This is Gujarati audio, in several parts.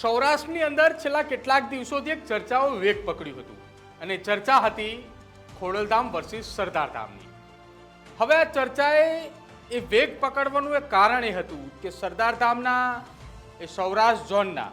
સૌરાષ્ટ્રની અંદર છેલ્લા કેટલાક દિવસોથી એક ચર્ચાઓ વેગ પકડ્યું હતું અને ચર્ચા હતી ખોડલધામ વર્સિસ સરદારધામની. હવે આ ચર્ચાએ એ વેગ પકડવાનું એક કારણ એ હતું કે સરદારધામના એ સૌરાષ્ટ્ર ઝોનના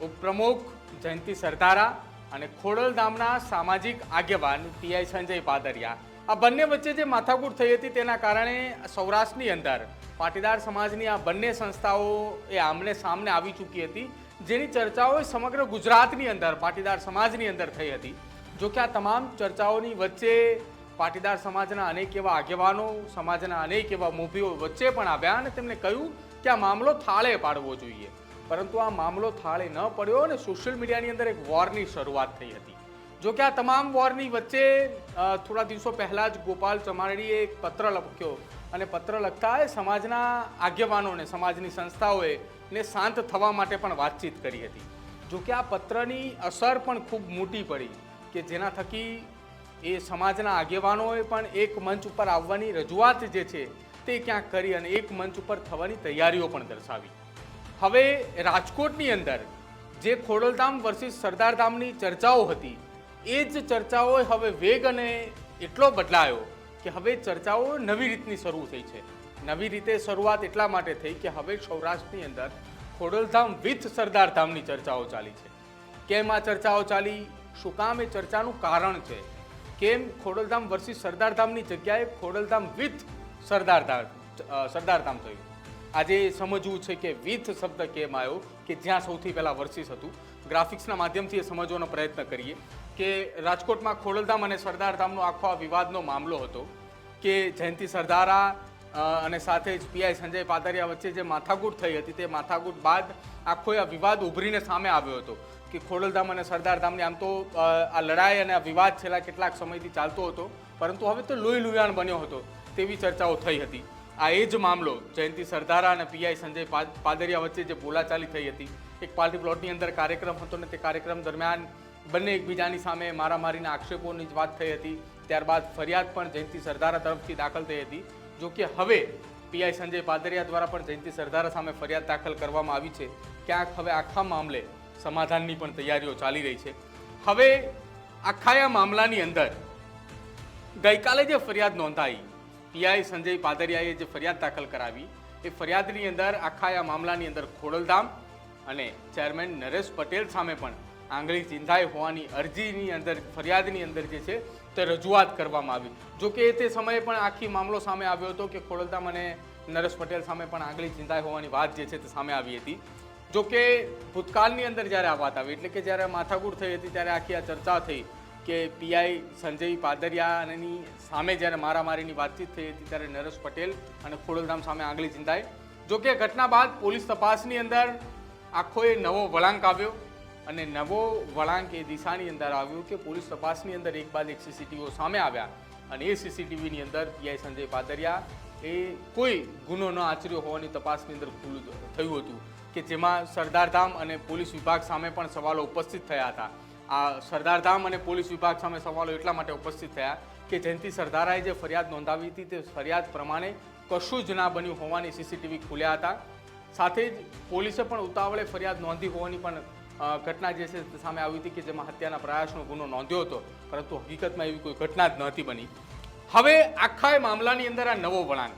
ઉપપ્રમુખ જયંતિ સરદારા અને ખોડલધામના સામાજિક આગેવાન પીઆઈ સંજય પાદરિયા આ બંને વચ્ચે જે માથાકૂટ થઈ હતી તેના કારણે સૌરાષ્ટ્રની અંદર પાટીદાર સમાજની આ બંને સંસ્થાઓ એ આમને સામને આવી ચૂકી હતી, જેની ચર્ચાઓ સમગ્ર ગુજરાતની અંદર પાટીદાર સમાજની અંદર થઈ હતી. જો કે આ તમામ ચર્ચાઓની વચ્ચે પાટીદાર સમાજના અનેક એવા આગેવાનો, સમાજના અનેક એવા મોભીઓ વચ્ચે પણ આવ્યા અને તેમણે કહ્યું કે આ મામલો થાળે પાડવો જોઈએ. પરંતુ આ મામલો થાળે ન પડ્યો અને સોશિયલ મીડિયાની અંદર એક વોરની શરૂઆત થઈ હતી. જો કે આ તમામ વોરની વચ્ચે થોડા દિવસો પહેલાં જ ગોપાલ ચમારડીએ એક પત્ર લખ્યો અને પત્ર લખતા એ સમાજના આગેવાનોને, સમાજની સંસ્થાઓએ ને શાંત થવા માટે પણ વાતચીત કરી હતી. જો કે આ પત્રની અસર પણ ખૂબ મોટી પડી કે જેના થકી એ સમાજના આગેવાનોએ પણ એક મંચ ઉપર આવવાની રજૂઆત જે છે તે ક્યાંક કરી અને એક મંચ ઉપર થવાની તૈયારીઓ પણ દર્શાવી. હવે રાજકોટની અંદર જે ખોડલધામ વર્સિસ સરદારધામની ચર્ચાઓ હતી એ જ ચર્ચાઓ હવે વેગ અને એટલો બદલાયો કે હવે ચર્ચાઓ નવી રીતની શરૂ થઈ છે. નવી રીતે શરૂઆત એટલા માટે થઈ કે હવે સૌરાષ્ટ્રની અંદર ખોડલધામ વિથ સરદારધામની ચર્ચાઓ ચાલી છે. કેમ આ ચર્ચાઓ ચાલી, શું કામ એ ચર્ચાનું કારણ છે, કેમ ખોડલધામ વર્સિસ સરદારધામની જગ્યાએ ખોડલધામ વિથ સરદારધામ થયું, આજે સમજવું છે કે વિથ શબ્દ કેમ આવ્યો કે જ્યાં સૌથી પહેલાં વર્સિસ હતું. ગ્રાફિક્સના માધ્યમથી એ સમજવાનો પ્રયત્ન કરીએ કે રાજકોટમાં ખોડલધામ અને સરદારધામનો આખો આ વિવાદનો મામલો હતો કે જયંતિ સરદારા અને સાથે જ પીઆઈ સંજય પાદરિયા વચ્ચે જે માથાકૂટ થઈ હતી તે માથાકૂટ બાદ આખો આ વિવાદ ઉભરીને સામે આવ્યો હતો કે ખોડલધામ અને સરદારધામની આમ તો આ લડાઈ અને આ વિવાદ છેલ્લા કેટલાક સમયથી ચાલતો હતો, પરંતુ હવે તો લોહી લુહાણ બન્યો હતો તેવી ચર્ચાઓ થઈ હતી. આ એ જ મામલો જયંતિ સરદારા અને પીઆઈ સંજય પાદરિયા વચ્ચે જે બોલાચાલી થઈ હતી, એક પાર્ટી પ્લોટની અંદર કાર્યક્રમ હતો ને તે કાર્યક્રમ દરમિયાન બંને એકબીજાની સામે મારામારીના આક્ષેપોની જ વાત થઈ હતી. ત્યારબાદ ફરિયાદ પણ જયંતિ સરદારા તરફથી દાખલ થઈ હતી. જો કે હવે પીઆઈ સંજય પાદરિયા દ્વારા પણ જયંતિ સરદારા સામે ફરિયાદ દાખલ કરવામાં આવી છે. ક્યાંક હવે આખા મામલે સમાધાનની પણ તૈયારીઓ ચાલી રહી છે. હવે આખા આ મામલાની અંદર ગઈકાલે જે ફરિયાદ નોંધાઈ, પીઆઈ સંજય પાદરિયાએ જે ફરિયાદ દાખલ કરાવી, એ ફરિયાદની અંદર આખા આ મામલાની અંદર ખોડલધામ અને ચેરમેન નરેશ પટેલ સામે પણ આંગળી ચીંધાઈ હોવાની અરજીની અંદર, ફરિયાદની અંદર જે છે તે રજૂઆત કરવામાં આવી. જો કે તે સમયે પણ આખી મામલો સામે આવ્યો હતો કે ખોડલધામ અને નરેશ પટેલ સામે પણ આંગળી ચીંધાઈ હોવાની વાત જે છે તે સામે આવી હતી. જો કે ભૂતકાળની અંદર જ્યારે આ વાત આવી, એટલે કે જ્યારે માથાકૂટ થઈ હતી ત્યારે આખી આ ચર્ચા થઈ કે પીઆઈ સંજય પાદરિયાની સામે જ્યારે મારામારીની વાતચીત થઈ હતી ત્યારે નરેશ પટેલ અને ખોડલધામ સામે આંગળી ચીંધાઈ. જો કે ઘટના બાદ પોલીસ તપાસની અંદર આખો એ નવો વળાંક આવ્યો અને નવો વળાંક એ દિશાની અંદર આવ્યું કે પોલીસ તપાસની અંદર એક બાદ એક સીસીટીવીઓ સામે આવ્યા અને એ સીસીટીવીની અંદર પીઆઈ સંજય પાદરિયા એ કોઈ ગુનો ન આચર્યો હોવાની તપાસની અંદર ખુલ્લું થયું હતું કે જેમાં સરદારધામ અને પોલીસ વિભાગ સામે પણ સવાલો ઉપસ્થિત થયા હતા. આ સરદારધામ અને પોલીસ વિભાગ સામે સવાલો એટલા માટે ઉપસ્થિત થયા કે જયંતિ સરદારાએ જે ફરિયાદ નોંધાવી હતી તે ફરિયાદ પ્રમાણે કશું જ ના બન્યું હોવાની સીસીટીવી ખુલ્યા હતા. સાથે જ પોલીસે પણ ઉતાવળે ફરિયાદ નોંધી હોવાની પણ ઘટના જે છે તે સામે આવી હતી કે જેમાં હત્યાના પ્રયાસનો ગુનો નોંધ્યો હતો, પરંતુ હકીકતમાં એવી કોઈ ઘટના જ નહોતી બની. હવે આખા મામલાની અંદર આ નવો વળાંક,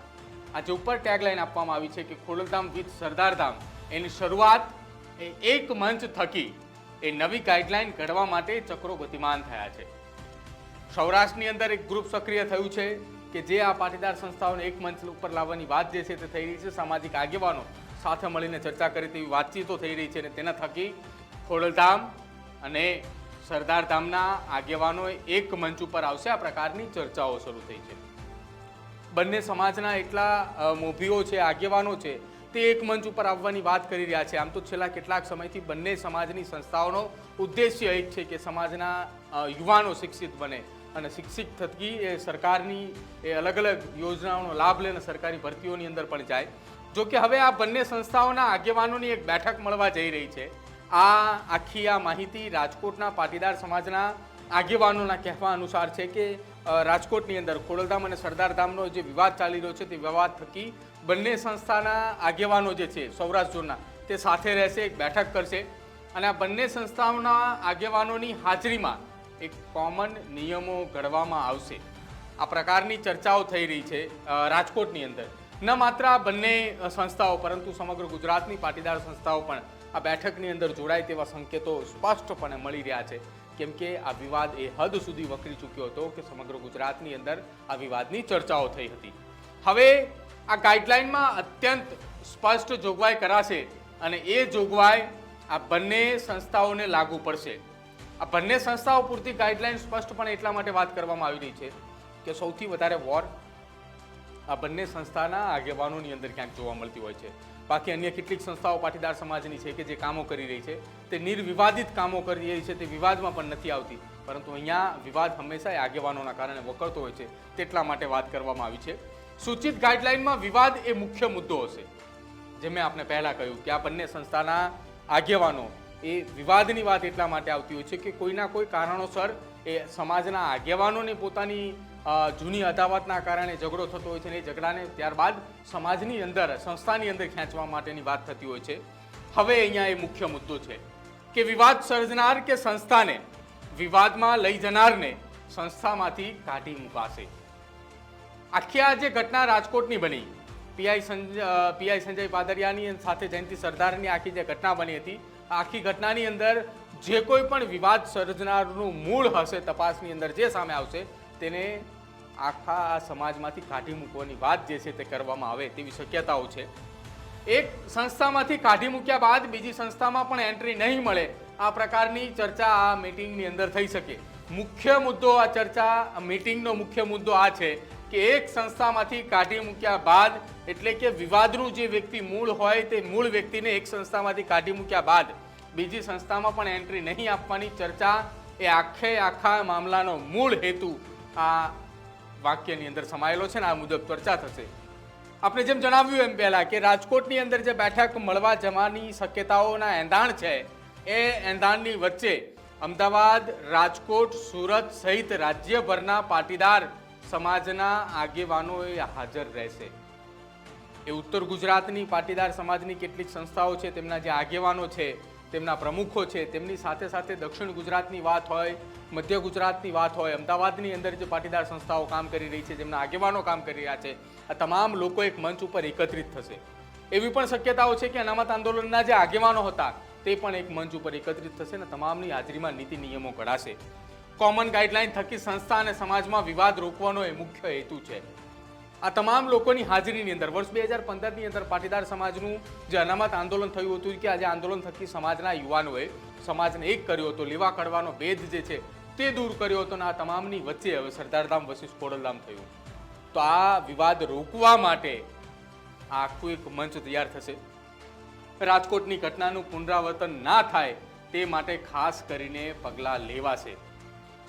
આજે ઉપર ટેગલાઇન આપવામાં આવી છે કે ખોડલધામ વિથ સરદારધામ, એની શરૂઆત એક મંચ થકી એ નવી ગાઈડલાઇન ઘડવા માટે ચક્રો ગતિમાન થયા છે. સૌરાષ્ટ્રની અંદર એક ગ્રુપ સક્રિય થયું છે કે જે આ પાટીદાર સંસ્થાઓને એક મંચ ઉપર લાવવાની વાત જે છે તે થઈ રહી છે. સામાજિક આગેવાનો સાથે મળીને ચર્ચા કરી તેવી વાતચીતો થઈ રહી છે અને તેના થકી ખોડલધામ અને સરદારધામના આગેવાનો એક મંચ ઉપર આવશે, આ પ્રકારની ચર્ચાઓ શરૂ થઈ છે. બંને સમાજના એટલા મોભીઓ છે, આગેવાનો છે, તે એક મંચ ઉપર આવવાની વાત કરી રહ્યા છે. આમ તો છેલ્લા કેટલાક સમયથી બંને સમાજની સંસ્થાઓનો ઉદ્દેશ્ય એક છે કે સમાજના યુવાનો શિક્ષિત બને અને શિક્ષિત થકી એ સરકારની એ અલગ અલગ યોજનાઓનો લાભ લઈને સરકારી ભરતીઓની અંદર પણ જાય. જો કે હવે આ બંને સંસ્થાઓના આગેવાનોની એક બેઠક મળવા જઈ રહી છે. આખી આ માહિતી રાજકોટના પાટીદાર સમાજના આગેવાનોના કહેવા અનુસાર છે કે રાજકોટની અંદર ખોડલધામ અને સરદારધામનો જે વિવાદ ચાલી રહ્યો છે તે વિવાદ થકી બંને સંસ્થાના આગેવાનો જે છે સૌરાષ્ટ્ર ઝોનના તે સાથે રહેશે, એક બેઠક કરશે અને આ બંને સંસ્થાઓના આગેવાનોની હાજરીમાં એક કોમન નિયમો ઘડવામાં આવશે, આ પ્રકારની ચર્ચાઓ થઈ રહી છે રાજકોટની અંદર. ન માત્ર આ બંને સંસ્થાઓ પરંતુ સમગ્ર ગુજરાતની પાટીદાર સંસ્થાઓ પણ આ બેઠકની અંદર જોડાય તેવા સંકેતો સ્પષ્ટપણે મળી રહ્યા છે. કેમ કે આ વિવાદ એ હદ સુધી વકરી ચૂક્યો હતો કે સમગ્ર ગુજરાતની અંદર આ વિવાદની ચર્ચાઓ થઈ હતી. હવે આ ગાઈડલાઇનમાં અત્યંત સ્પષ્ટ જોગવાઈ કરાશે અને એ જોગવાઈ આ બંને સંસ્થાઓને લાગુ પડશે. આ બંને સંસ્થાઓ પૂરતી ગાઈડલાઇન સ્પષ્ટપણે એટલા માટે વાત કરવામાં આવી રહી છે કે સૌથી વધારે વોર આ બંને સંસ્થાના આગેવાનોની અંદર ક્યાંક જોવા મળતી હોય છે. બાકી અન્ય કેટલીક સંસ્થાઓ પાટીદાર સમાજની છે કે જે કામો કરી રહી છે તે નિર્વિવાદિત કામો કરી રહી છે, તે વિવાદમાં પણ નથી આવતી. પરંતુ અહીંયા વિવાદ હંમેશા આગેવાનોના કારણે વકરતો હોય છે, તેટલા માટે વાત કરવામાં આવી છે. સૂચિત ગાઈડલાઇનમાં વિવાદ એ મુખ્ય મુદ્દો હશે. જે મેં આપને પહેલાં કહ્યું કે આ બંને સંસ્થાના આગેવાનો એ વિવાદની વાત એટલા માટે આવતી હોય છે કે કોઈના કોઈ કારણોસર એ સમાજના આગેવાનોને પોતાની જૂની અદાવતના કારણે ઝઘડો થતો હોય છે અને એ ઝઘડાને ત્યારબાદ સમાજની અંદર સંસ્થાની અંદર ખેંચવા માટેની વાત થતી હોય છે. હવે અહીંયા એ મુખ્ય મુદ્દો છે કે વિવાદ સર્જનાર કે સંસ્થાને વિવાદમાં લઈ જનારને સંસ્થામાંથી કાઢી મુકાશે. આખી આ જે ઘટના રાજકોટની બની, પીઆઈ સંજય પાદરિયાની સાથે જયંતિ સરદારની આખી જે ઘટના બની હતી, આખી ઘટનાની અંદર જે કોઈ પણ વિવાદ સર્જનારનું મૂળ હશે, તપાસની અંદર જે સામે આવશે તેને આખા આ સમાજમાંથી કાઢી મૂકવાની વાત જે છે તે કરવામાં આવે તેવી શક્યતાઓ છે. એક સંસ્થામાંથી કાઢી મૂક્યા બાદ બીજી સંસ્થામાં પણ એન્ટ્રી નહીં મળે, આ પ્રકારની ચર્ચા આ મીટિંગની અંદર થઈ શકે. મુખ્ય મુદ્દો આ ચર્ચા મીટિંગનો મુખ્ય મુદ્દો આ છે કે એક સંસ્થામાંથી કાઢી મૂક્યા બાદ, એટલે કે વિવાદનું જે વ્યક્તિ મૂળ હોય તે મૂળ વ્યક્તિને એક સંસ્થામાંથી કાઢી મૂક્યા બાદ બીજી સંસ્થામાં પણ એન્ટ્રી નહીં આપવાની ચર્ચા એ આખા મામલાનો મૂળ હેતુ આ વાક્યની અંદર સમાયેલો છે ને આ મુજબ ચર્ચા થશે. આપણે જેમ જણાવ્યું એમ પહેલા કે રાજકોટની અંદર જે બેઠક મળવા જવાની શક્યતાઓના એંધાણ છે એ એંધાણની વચ્ચે અમદાવાદ, રાજકોટ, સુરત સહિત રાજ્યભરના પાટીદાર સમાજના આગેવાનોએ હાજર રહેશે. એ ઉત્તર ગુજરાતની પાટીદાર સમાજની કેટલીક સંસ્થાઓ છે, તેમના જે આગેવાનો છે, તેમના પ્રમુખો છે, તેમની સાથે સાથે દક્ષિણ ગુજરાતની વાત હોય, મધ્ય ગુજરાતની વાત હોય, અમદાવાદની અંદર જે પાટીદાર સંસ્થાઓ કામ કરી રહી છે, જેમના આગેવાનો કામ કરી રહ્યા છે, આ તમામ લોકો એક મંચ ઉપર એકત્રિત થશે. એવી પણ શક્યતાઓ છે કે અનામત આંદોલનના જે આગેવાનો હતા તે પણ એક મંચ ઉપર એકત્રિત થશે અને તમામની હાજરીમાં નીતિ નિયમો ઘડાશે. કોમન ગાઈડલાઇન થકી સંસ્થા અને સમાજમાં વિવાદ રોકવાનો એ મુખ્ય હેતુ છે. આ તમામ લોકોની હાજરીની અંદર વર્ષ 2015ની અંદર પાટીદાર સમાજનું જે અનામત આંદોલન થયું હતું કે આજે આંદોલન થકી સમાજના યુવાનોએ સમાજને એક કર્યો હતો, લેવા કડવાનો ભેદ જે છે તે દૂર કર્યો હતો અને આ તમામની વચ્ચે હવે સરદારધામ વર્સિસ ખોડલધામ થયું. તો આ વિવાદ રોકવા માટે આ આખું એક મંચ તૈયાર થશે. રાજકોટની ઘટનાનું પુનરાવર્તન ના થાય તે માટે ખાસ કરીને પગલાં લેવાશે.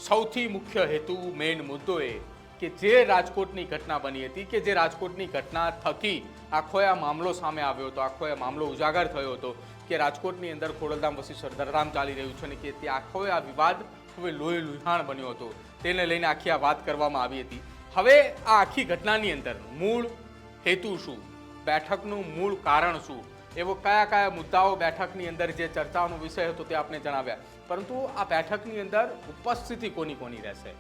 સૌથી મુખ્ય હેતુ, મેઇન મુદ્દો એ કે જે રાજકોટની ઘટના બની હતી, કે જે રાજકોટની ઘટના થકી આખો આ મામલો સામે આવ્યો હતો, આખો આ મામલો ઉજાગર થયો હતો કે રાજકોટની અંદર ખોડલધામ પછી સરદારધામ ચાલી રહ્યું છે અને કે તે આખો આ વિવાદ હવે લોહી લુહાણ બન્યો હતો, તેને લઈને આખી આ વાત કરવામાં આવી હતી. હવે આ આખી ઘટનાની અંદર મૂળ હેતુ શું, બેઠકનું મૂળ કારણ શું, એવો કયા મુદ્દાઓ બેઠકની અંદર જે ચર્ચાનો વિષય હતો તે આપણે જણાવ્યા. પરંતુ આ બેઠકની અંદર ઉપસ્થિતિ કોની કોની રહેશે?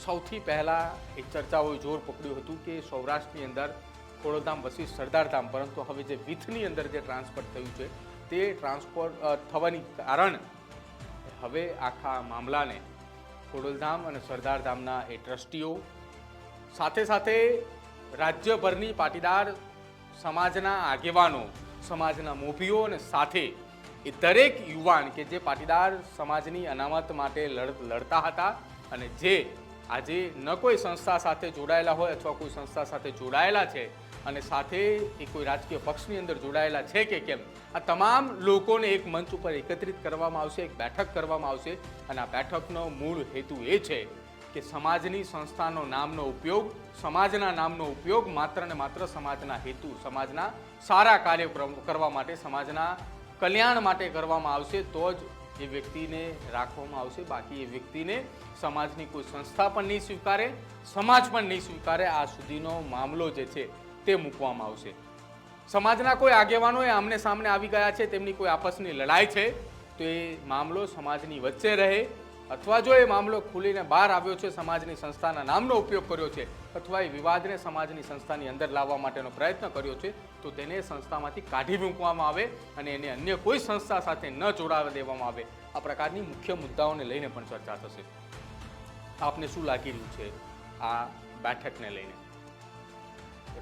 સૌથી પહેલાં એક ચર્ચાઓએ જોર પકડ્યું હતું કે સૌરાષ્ટ્રની અંદર ખોડલધામ પછી સરદારધામ, પરંતુ હવે જે વિથની અંદર જે ટ્રાન્સફર થયું છે તે ટ્રાન્સફર થવાની કારણ હવે આખા મામલાને ખોડલધામ અને સરદારધામના એ ટ્રસ્ટીઓ સાથે સાથે રાજ્યભરની પાટીદાર સમાજના આગેવાનો, સમાજના મોભીઓ અને સાથે એ દરેક યુવાન કે જે પાટીદાર સમાજની અનામત માટે લડતા હતા અને જે આજે ન કોઈ સંસ્થા સાથે જોડાયેલા હોય અથવા કોઈ સંસ્થા સાથે જોડાયેલા છે અને સાથે એ કોઈ રાજકીય પક્ષની અંદર જોડાયેલા છે કે કેમ, આ તમામ લોકોને એક મંચ ઉપર એકત્રિત કરવામાં આવશે, એક બેઠક કરવામાં આવશે અને આ બેઠકનો મૂળ હેતુ એ છે કે સમાજની સંસ્થાનો નામનો ઉપયોગ, સમાજના નામનો ઉપયોગ માત્ર ને માત્ર સમાજના હેતુ, સમાજના સારા કાર્ય કરવા માટે, સમાજના કલ્યાણ માટે કરવામાં આવશે તો જ એ વ્યક્તિને રાખવામાં આવશે. બાકી એ વ્યક્તિને સમાજની કોઈ સંસ્થા પણ નહીં સ્વીકારે, સમાજ પણ નહીં સ્વીકારે. આ સુધીનો મામલો જે છે તે મૂકવામાં આવશે. સમાજના કોઈ આગેવાનોએ આમને સામને આવી ગયા છે, તેમની કોઈ આપસની લડાઈ છે, તો એ મામલો સમાજની વચ્ચે રહે, અથવા જો એ મામલો ખુલીને બહાર આવ્યો છે, સમાજની સંસ્થાના નામનો ઉપયોગ કર્યો છે, અથવા એ વિવાદને સમાજની સંસ્થાની અંદર લાવવા માટેનો પ્રયત્ન કર્યો છે, તો તેને સંસ્થામાંથી કાઢી મૂકવામાં આવે અને એને અન્ય કોઈ સંસ્થા સાથે ન જોડાવા દેવામાં આવે. આ પ્રકારની મુખ્ય મુદ્દાઓને લઈને પણ ચર્ચા થશે. આપને શું લાગી રહ્યું છે આ બેઠકને લઈને?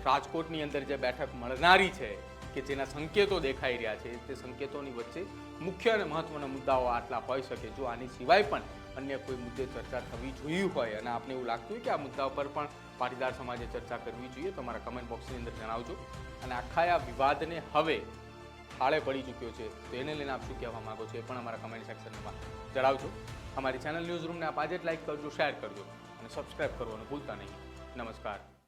રાજકોટની અંદર જે બેઠક મળનારી છે કે જેના સંકેતો દેખાઈ રહ્યા છે, તે સંકેતોની વચ્ચે મુખ્ય અને મહત્વના મુદ્દાઓ આટલા હોઈ શકે. જો આની સિવાય પણ અન્ય કોઈ મુદ્દે ચર્ચા થવી જોઈએ હોય અને આપને એવું લાગતું હોય કે આ મુદ્દા પર પણ પાટીદાર સમાજે ચર્ચા કરવી જોઈએ, તો તમારા કમેન્ટ બોક્સની અંદર જણાવજો. અને આખા આ વિવાદને હવે થાળે પડી ચૂક્યો છે, તો એને લઈને આપ શું કહેવા માંગો છો એ પણ અમારા કમેન્ટ સેક્શનમાં જણાવજો. અમારી ચેનલ ન્યૂઝ રૂમને આપ આજે જ લાઈક કરજો, શેર કરજો અને સબસ્ક્રાઈબ કરવાનું ભૂલતા નહીં. નમસ્કાર.